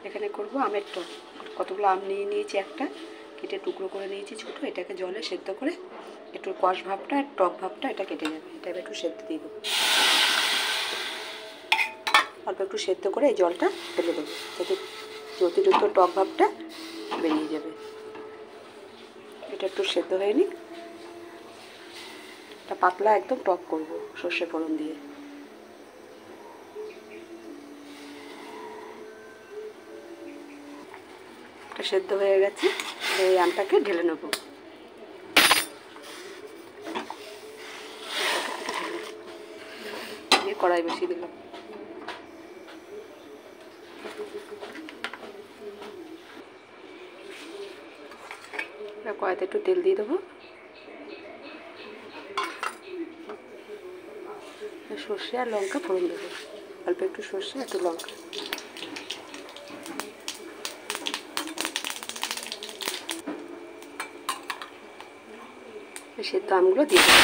এখানে করব আমের টক। কতগুলো আম নিয়ে নিয়েছি, একটা কেটে টুকরো করে নিয়েছি ছোটো। এটাকে জলে সেদ্ধ করে একটু কষ ভাবটা আর টক ভাবটা এটা কেটে যাবে। এটা একটু সেদ্ধ দিয়ে দেবো, অল্প একটু সেদ্ধ করে এই জলটা ফেলে দেবো, যাতে অতিরিক্ত টক ভাবটা বেরিয়ে যাবে। এটা একটু সেদ্ধ হয়ে নিক। এটা পাতলা একদম টক করব সর্ষে ফোড়ন দিয়ে। এটা সেদ্ধ হয়ে গেছে, এই আমটাকে ঢেলে নেব। কড়াই বসিয়ে দিলাম। কড়াইতে একটু তেল দিয়ে দেবো। সর্ষে আর লঙ্কা ফোড়ন দেবো, অল্প একটু সর্ষে একটু লঙ্কা। সেদ্ধ আমগুলো দিয়ে দেবো।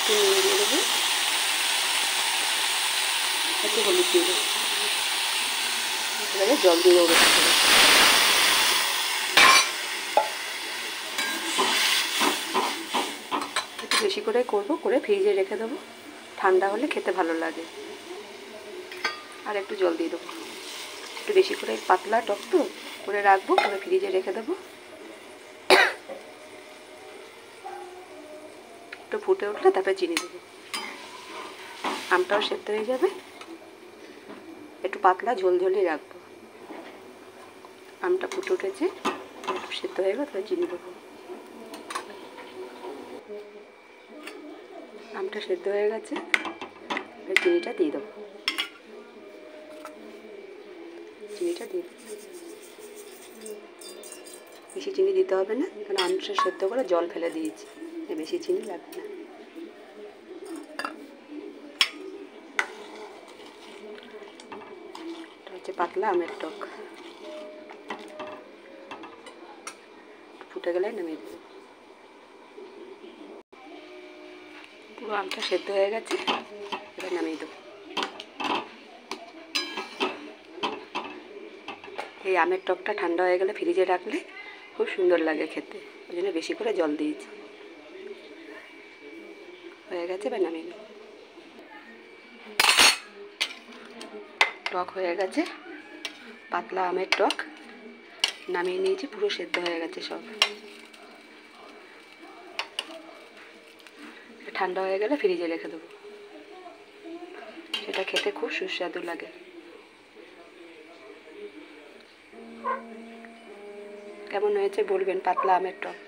নুন দিয়ে দেবো, একটু হলুদ দিয়ে দেবো, এবারে জল দিয়ে দেবো। একটু বেশি করে করব, করে ফ্রিজে রেখে দেবো, ঠান্ডা হলে খেতে ভালো লাগে। আর একটু জল দিয়ে দেবো, একটু বেশি করে পাতলা টক তো করে রাখবো, করে ফ্রিজে রেখে দেবো। একটু ফুটে উঠলে তারপরে চিনি দেবো। আমটাও সেদ্ধ হয়ে যাবে, একটু পাতলা ঝোল ঝোলই রাখবো। আমটা ফুটে উঠেছে, একটু সেদ্ধ হয়ে গেলে তারপরে চিনি দেবো। আমটা সেদ্ধ হয়ে গেছে, চিনিটা দিয়ে দেবো। চিনিটা দিয়ে দেবো, বেশি চিনি দিতে হবে না, কারণ আমটা সেদ্ধ করে জল ফেলে দিয়েছি, বেশি চিনি লাগবে না। এটা হচ্ছে পাতলা আমের টক। ফুটে গেলে নামিয়ে দেবো। পুরো আমটা সেদ্ধ হয়ে গেছে, এবার নামিয়ে দেবো। এই আমের টকটা ঠান্ডা হয়ে গেলে ফ্রিজে রাখলে খুব সুন্দর লাগে খেতে, ওই জন্য বেশি করে জল দিয়েছি। হয়ে গেছে, এবার নামিয়ে নেব। টক হয়ে গেছে, পাতলা আমের টক নামিয়ে নিয়েছি, পুরো সেদ্ধ হয়ে গেছে সব। ঠান্ডা হয়ে গেলে ফ্রিজে রেখে দেবো, সেটা খেতে খুব সুস্বাদু লাগে। কেমন হয়েছে বলবেন পাতলা আমের টক।